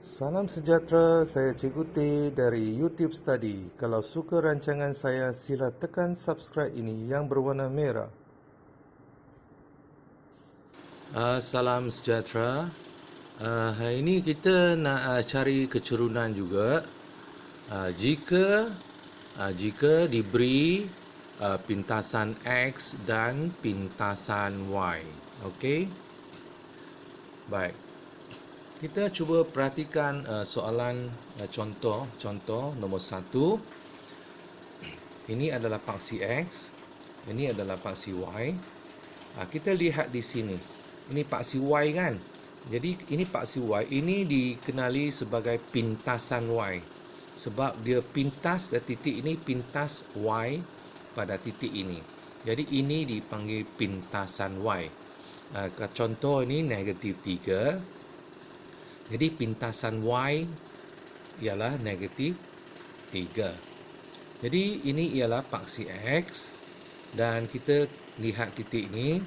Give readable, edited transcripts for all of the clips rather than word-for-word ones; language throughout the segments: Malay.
Salam sejahtera, saya Cikgu T dari YouTube Study. Kalau suka rancangan saya, sila tekan subscribe ini yang berwarna merah. Salam sejahtera. Hari ini kita nak cari kecurunan juga. Jika diberi pintasan X dan pintasan Y. Okey? Baik. Kita cuba perhatikan soalan contoh nombor 1. Ini adalah paksi X, ini adalah paksi Y. Kita lihat di sini. Ini paksi Y kan? Jadi ini paksi Y, ini dikenali sebagai pintasan Y. Sebab dia pintas titik ini pintas Y pada titik ini. Jadi ini dipanggil pintasan Y. Contoh ini negatif 3. Jadi pintasan Y ialah negatif 3. Jadi ini ialah paksi X dan kita lihat titik ini.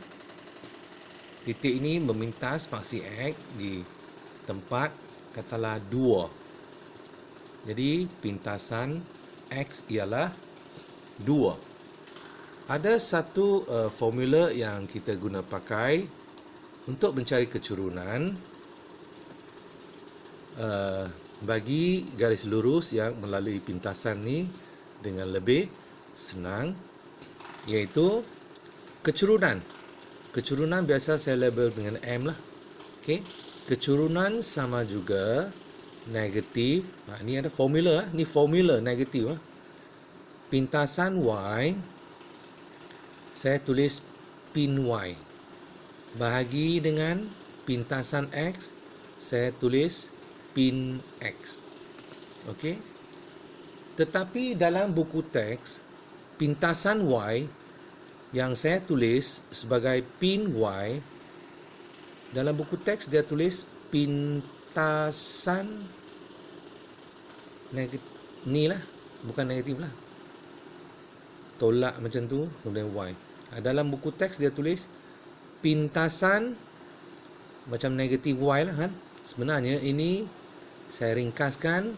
Titik ini memintas paksi X di tempat katalah 2. Jadi pintasan X ialah 2. Ada satu formula yang kita guna pakai untuk mencari kecurunan bagi garis lurus yang melalui pintasan ni dengan lebih senang, iaitu kecurunan. Kecurunan biasa saya label dengan M lah. Okey. Kecurunan sama juga negatif. Ini ada formula. Ni formula negatif. Pintasan Y, saya tulis pin Y. Bahagi dengan pintasan X, saya tulis pin X. Okey. Tetapi dalam buku teks, pintasan Y yang saya tulis sebagai pin Y, dalam buku teks dia tulis pintasan negatif. Ni lah, bukan negatif lah. Tolak macam tu, kemudian Y. Dalam buku teks dia tulis pintasan macam negatif Y lah kan. Sebenarnya ini saya ringkaskan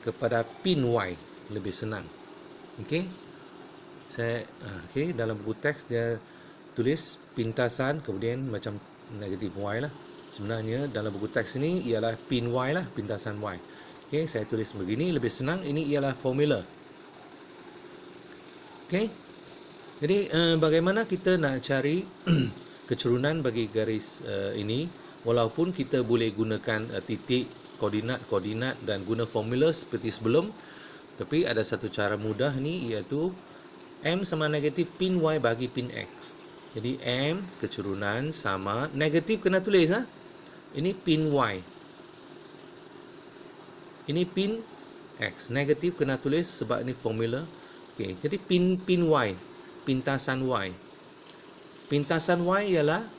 kepada pin Y, lebih senang. Okey. Dalam buku teks dia tulis pintasan kemudian macam negatif Y lah. Sebenarnya dalam buku teks ini ialah pin Y lah, pintasan Y. Okey, saya tulis begini lebih senang. Ini ialah formula. Okey. Jadi bagaimana kita nak cari kecurunan bagi garis ini, walaupun kita boleh gunakan titik, koordinat dan guna formula seperti sebelum, tapi ada satu cara mudah ni, iaitu M sama negatif pin Y bagi pin X. Jadi M kecurunan sama negatif kena tulis Ini pin Y. Ini pin X. Negatif kena tulis sebab ini formula. Okey, jadi pin Y, pintasan Y. Pintasan Y ialah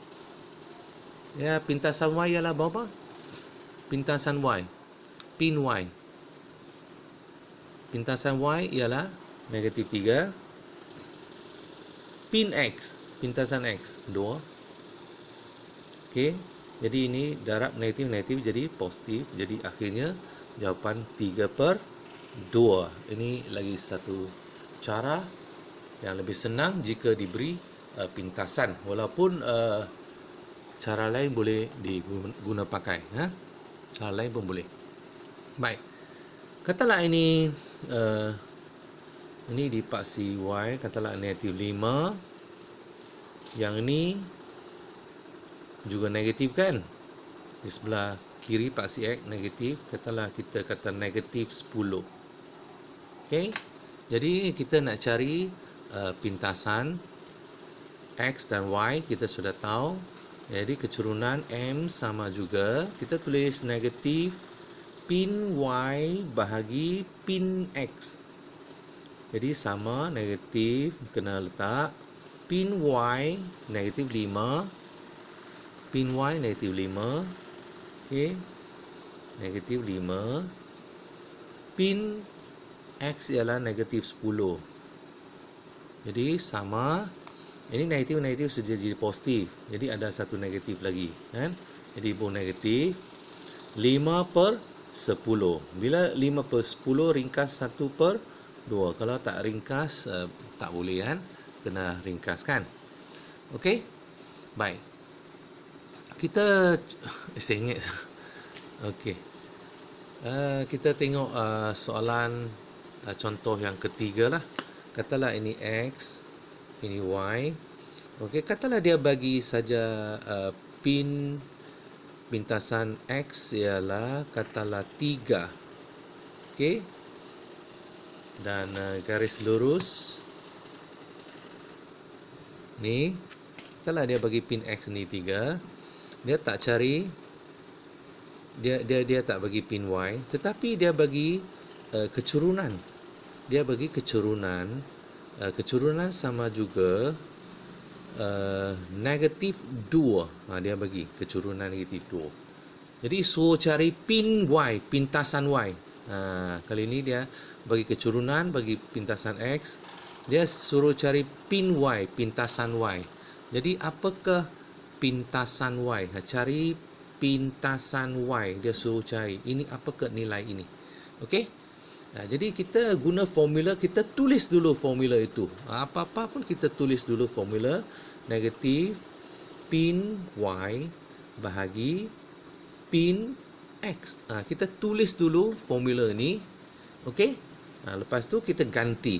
pintasan Y ialah berapa? Pintasan Y, pin Y. Pintasan Y ialah negatif 3. Pin X, pintasan X 2. Okey, jadi ini darab negatif jadi positif. Jadi akhirnya jawapan 3/2. Ini lagi satu cara yang lebih senang jika diberi pintasan, walaupun cara lain boleh diguna pakai. Cara lain pun boleh. Baik. Katalah ini di paksi Y, katalah negatif 5. Yang ini juga negatif kan? Di sebelah kiri paksi X negatif. Katalah kita kata negatif 10. Okey. Jadi kita nak cari pintasan X dan Y, kita sudah tahu. Jadi kecurunan M sama juga, kita tulis negatif pin Y bahagi pin X. Jadi sama negatif kena letak pin Y negatif 5. Pin Y negatif 5. Okey. Negatif 5. Pin X ialah negatif 10. Jadi sama. Ini negatif saja jadi positif. Jadi ada satu negatif lagi kan. Jadi negatif 5/10. 10. Bila 5 per 10 ringkas 1 per 2. Kalau tak ringkas, tak boleh kan? Kena ringkaskan. Okey? Baik. Kita saya ingat. Okey. Kita tengok soalan contoh yang ketiga lah. Katalah ini X, ini Y. Okey, katalah dia bagi saja pintasan X ialah katalah 3. Okey. Dan garis lurus ni, katalah dia bagi pin X ni 3. Dia tak cari, dia tak bagi pin Y, tetapi dia bagi kecurunan. Dia bagi kecurunan. Kecurunan sama juga negatif 2. Dia bagi kecurunan negatif 2. Jadi suruh cari pin Y, pintasan Y. Kali ini dia bagi kecurunan, bagi pintasan X. Dia suruh cari pin Y, pintasan Y. Jadi apakah pintasan Y? Cari pintasan Y. Dia suruh cari. Ini apakah nilai ini? Okey? Jadi kita guna formula, kita tulis dulu formula itu. Apa-apa pun kita tulis dulu formula. Negatif pin Y bahagi pin X. Kita tulis dulu formula ni. Okey? Lepas tu kita ganti.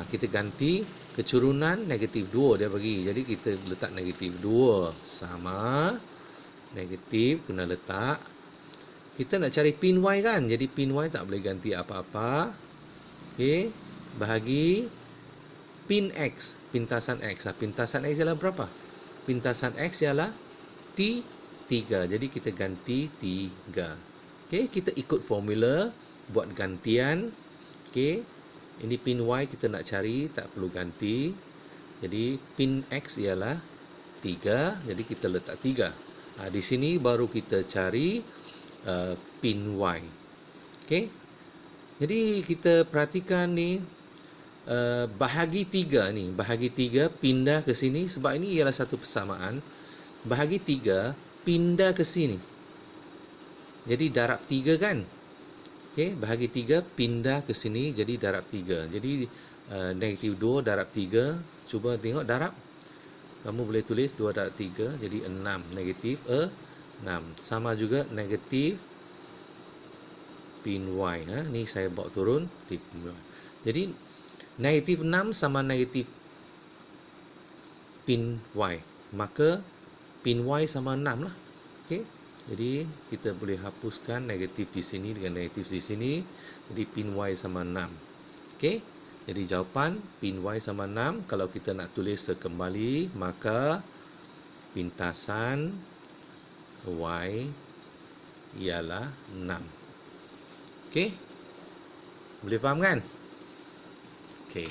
Kita ganti kecurunan negatif 2 dia bagi. Jadi kita letak negatif 2 sama negatif, kena letak. Kita nak cari pin Y kan. Jadi pin Y tak boleh ganti apa-apa. Okey. Bahagi pin X, pintasan X. Pintasan X ialah berapa? Pintasan X ialah T3. Jadi kita ganti 3. Okey, kita ikut formula buat gantian. Okey. Ini pin Y kita nak cari, tak perlu ganti. Jadi pin X ialah 3. Jadi kita letak 3. Di sini baru kita cari pin Y. Okey. Jadi kita perhatikan ni, bahagi 3 ni, bahagi 3 pindah ke sini sebab ini ialah satu persamaan. Bahagi 3 pindah ke sini. Jadi darab 3 kan? Okey, bahagi 3 pindah ke sini jadi darab 3. Jadi negatif 2 darab 3, cuba tengok darab. Kamu boleh tulis 2 darab 3 jadi 6, negatif 6. Sama juga negatif pin Y. Ni saya bawa turun pin Y. Jadi negatif 6 sama negatif pin Y. Maka pin Y sama 6 lah. Okey. Jadi kita boleh hapuskan negatif di sini dengan negatif di sini. Jadi pin Y sama 6. Okey. Jadi jawapan pin Y sama 6. Kalau kita nak tulis sekembali, maka pintasan Y ialah 6. Okey. Boleh faham kan? Okey.